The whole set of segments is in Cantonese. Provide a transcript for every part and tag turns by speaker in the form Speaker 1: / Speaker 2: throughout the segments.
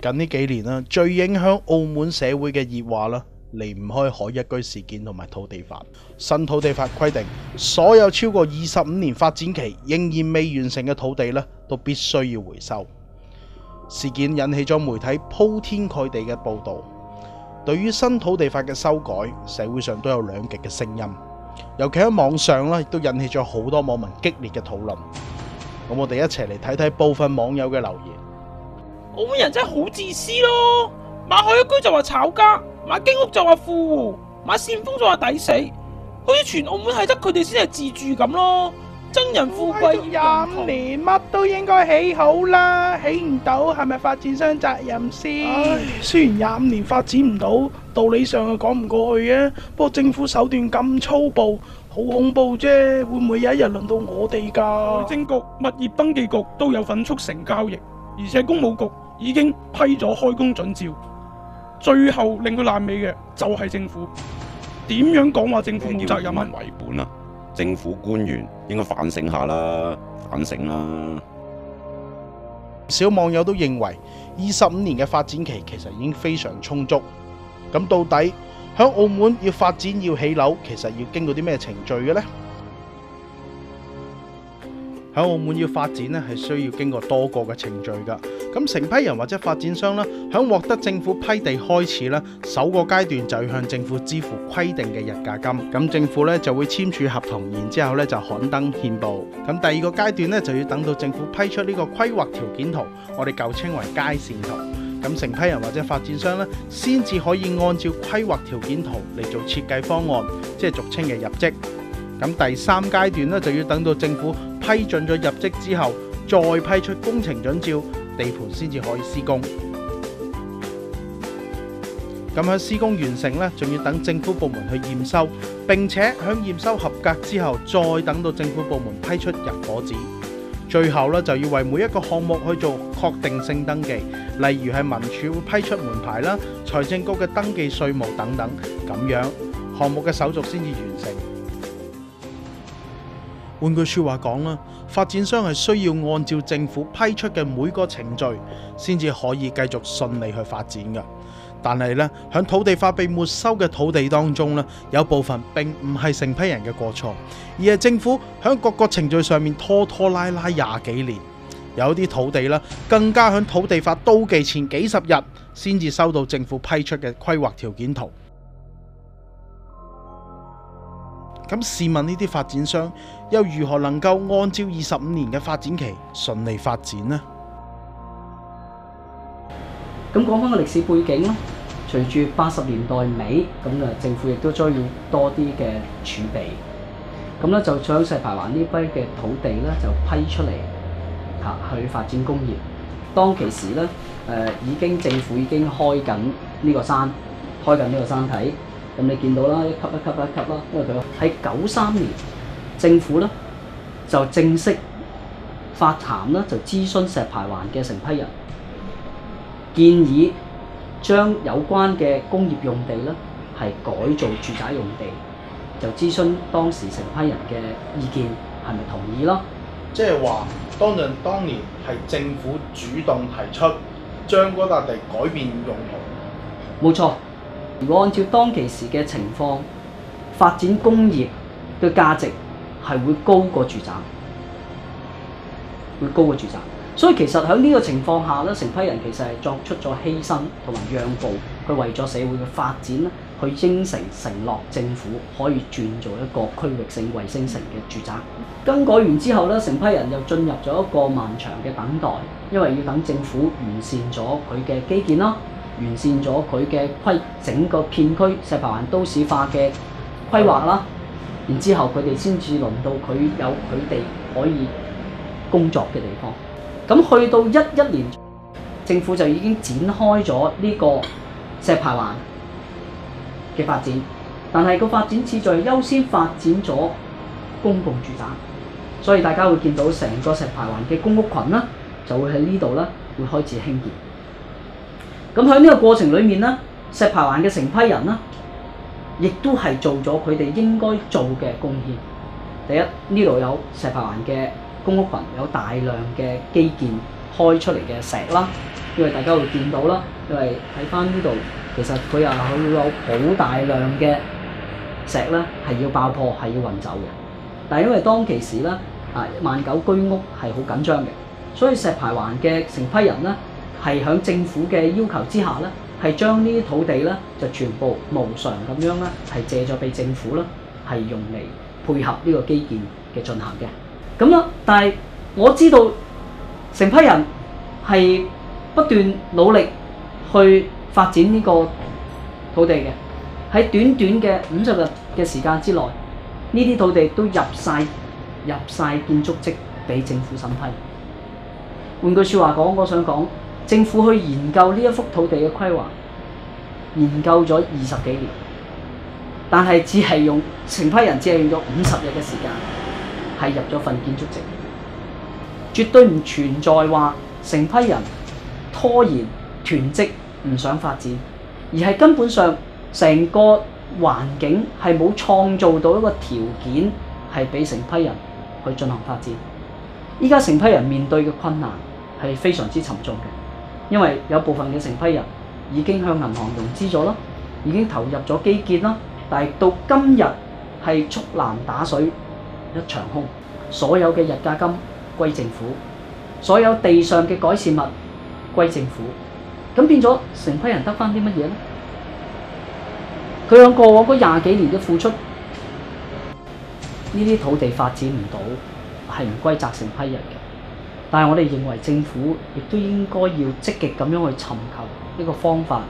Speaker 1: 近呢幾年啦，最影響澳門社會嘅熱話啦，離唔開海一居事件同埋土地法。新土地法規定，所有超過25年發展期仍然未完成嘅土地咧，都必須要回收。事件引起咗媒體鋪天蓋地嘅報導。對於新土地法嘅修改，社會上都有兩極嘅聲音，尤其喺網上咧，亦都引起咗好多網民激烈嘅討論。咁我哋一齊嚟睇睇部分網友嘅留言。
Speaker 2: 澳門人真係好自私咯，買海一居就話炒家，買經屋就話富戶，買善豐就話抵死，好似全澳門係得佢哋先係自住咁咯。憎人富貴
Speaker 3: 25年乜都應該起好啦，起唔到係咪發展商責任先？雖然25年發展唔到，道理上係講唔過去嘅，不過政府手段咁粗暴，好恐怖啫！會唔會有一日輪到我哋㗎？
Speaker 4: 政局、物業登記局都有份促成交易，而且工務局已經批咗開工准照。最後令佢爛尾嘅就係政府。點樣講話政府冇責任啊？
Speaker 5: 以民為本啊！政府官員應該反省下啦，反省啦。
Speaker 1: 唔少網友都認為25年嘅發展期其實已經非常充足。咁到底喺澳門要發展要起樓，其實要經過啲咩程序嘅呢？喺澳門要發展咧，係需要經過多個嘅程序㗎。咁成批人或者發展商啦，響獲得政府批地開始咧，首個階段就要向政府支付規定嘅日價金。咁政府咧就會簽署合同，然之後咧就刊登憲報。咁第二個階段咧就要等到政府批出呢個規劃條件圖，我哋舊稱為街線圖。咁成批人或者發展商咧，先至可以按照規劃條件圖嚟做設計方案，即係俗稱嘅入則。咁第三階段咧就要等到政府批准咗入則之後，再批出工程准照，地盤先至可以施工。咁喺施工完成咧，仲要等政府部門去驗收，並且喺驗收合格之後，再等到政府部門批出入伙紙。最後咧就要為每一個項目去做確定性登記，例如係民署會批出門牌啦、財政局嘅登記稅務等等，咁樣項目嘅手續先至完成。換句説話講啦，發展商係需要按照政府批出嘅每個程序，先至可以繼續順利去發展㗎。但係咧，響土地法被沒收嘅土地當中咧，有部分並唔係成批人嘅過錯，而係政府響各個程序上面拖拖拉拉20幾年，有啲土地啦，更加響土地法到期前幾十日先至收到政府批出嘅規劃條件圖。咁試問呢啲發展商又如何能夠按照25年嘅發展期順利發展呢？
Speaker 6: 咁講翻個歷史背景啦，隨住80年代尾，咁政府亦都需要多啲嘅儲備，咁咧就將石排灣呢批嘅土地咧就批出嚟去發展工業。當其時咧，政府已經開緊呢個山，開緊呢個山體。咁你見到啦，一級一級一級啦，因為佢喺93年，政府咧就正式發函啦，就諮詢石排灣嘅成批人，建議將有關嘅工業用地咧係改做住宅用地，就諮詢當時成批人嘅意見係咪同意咯？
Speaker 1: 即係話，當年係政府主動提出將嗰笪地改變用途。
Speaker 6: 冇錯。如果按照當其時嘅情況，發展工業嘅價值係會高過住宅，會高過住宅。所以其實喺呢個情況下咧，成批人其實係作出咗犧牲同埋讓步，去為咗社會嘅發展咧，去應承諾政府可以轉做一個區域性衛星城嘅住宅。更改完之後咧，成批人又進入咗一個漫長嘅等待，因為要等政府完善咗佢嘅基建啦。完善咗佢嘅整個片區石排灣都市化嘅規劃啦，然之後佢哋先至輪到佢有佢哋可以工作嘅地方。咁去到11年，政府就已經展開咗呢個石排灣嘅發展，但係個發展次序優先發展咗公共住宅，所以大家會見到成個石排灣嘅公屋群啦，就會喺呢度啦，會開始興建。咁喺呢個過程裏面咧，石排灣嘅成批人咧，亦都係做咗佢哋應該做嘅貢獻。第一，呢度有石排灣嘅公屋群，有大量嘅基建開出嚟嘅石啦，因為大家會見到啦，因為睇翻呢度，其實佢有好大量嘅石咧係要爆破，係要運走嘅。但係因為當其時咧萬九居屋係好緊張嘅，所以石排灣嘅成批人咧係響政府嘅要求之下咧，係將呢啲土地咧就全部無償咁樣咧係借咗俾政府啦，係用嚟配合呢個基建嘅進行嘅。咁啦，但係我知道成批人係不斷努力去發展呢個土地嘅，喺短短嘅50日嘅時間之內，呢啲土地都入晒建築則俾政府審批。換句説話講，我想講政府去研究呢一幅土地嘅規劃，研究咗20幾年，但係成批人只係用咗50日嘅時間，係入咗份建築則，絕對唔存在話成批人拖延囤積唔想發展，而係根本上成個環境係冇創造到一個條件係俾成批人去進行發展。依家成批人面對嘅困難係非常之沉重嘅，因為有部分嘅成批人已經向銀行融資咗啦，已經投入咗基建啦，但係到今日係竹籃打水一場空，所有嘅日價金歸政府，所有地上嘅改善物歸政府，咁變咗成批人得返啲乜嘢咧？佢響過往嗰20幾年嘅付出，呢啲土地發展唔到，係唔歸責成批人嘅。但係我哋認為政府亦都應該要積極咁樣去尋求呢個方法，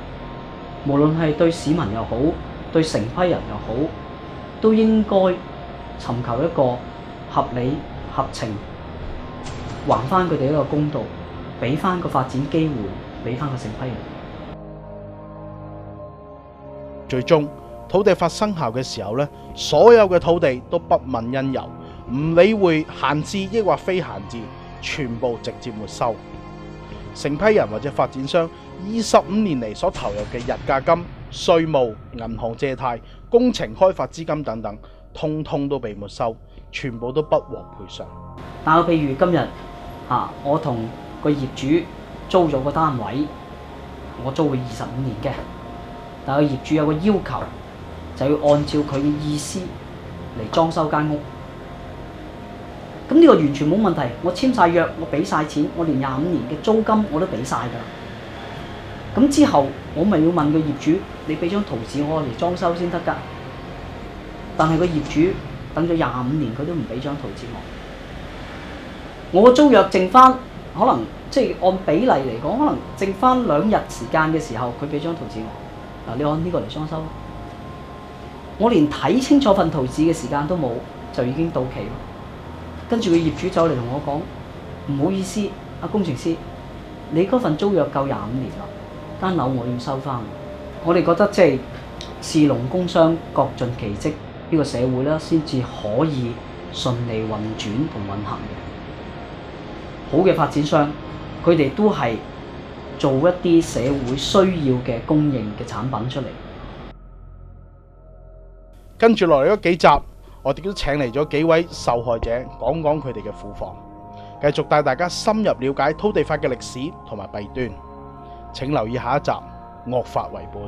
Speaker 6: 無論係對市民又好，對成批人又好，都應該尋求一個合理合情，還翻佢哋一個公道，俾翻個發展機會，俾翻個成批人。
Speaker 1: 最終土地法生效嘅時候咧，所有嘅土地都不問因由，唔理會閒置抑或非閒置，全部直接沒收。成批人或者發展商25年嚟所投入嘅日價金、稅務、銀行借貸、工程開發資金等等，通通都被沒收，全部都不獲賠償。
Speaker 6: 但係譬如今日我同個業主租咗個單位，我租佢25年嘅，但係個業主有個要求，就要按照佢嘅意思嚟裝修間屋。咁呢個完全冇問題，我簽晒約，我俾晒錢，我連25年嘅租金我都俾晒㗎。咁之後我咪要問個業主，你俾張圖紙我嚟裝修先得㗎。但係個業主等咗25年，佢都唔俾張圖紙我。我個租約剩翻，可能即係按比例嚟講，可能剩翻2日時間嘅時候，佢俾張圖紙我。嗱，你按呢個嚟裝修，我連睇清楚份圖紙嘅時間都冇，就已經到期咯。跟住個業主走嚟同我講：唔好意思，阿工程師，你嗰份租約夠25年啦，間樓我要收翻。我哋覺得即係士農工商各盡其職，呢個社會咧先至可以順利運轉同運行嘅。好嘅發展商，佢哋都係做一啲社會需要嘅供應嘅產品出嚟。
Speaker 1: 跟住落嚟嗰幾集，我哋都請嚟咗幾位受害者講講佢哋嘅苦況，繼續帶大家深入了解土地法嘅歷史同埋弊端。請留意下一集，惡法為本。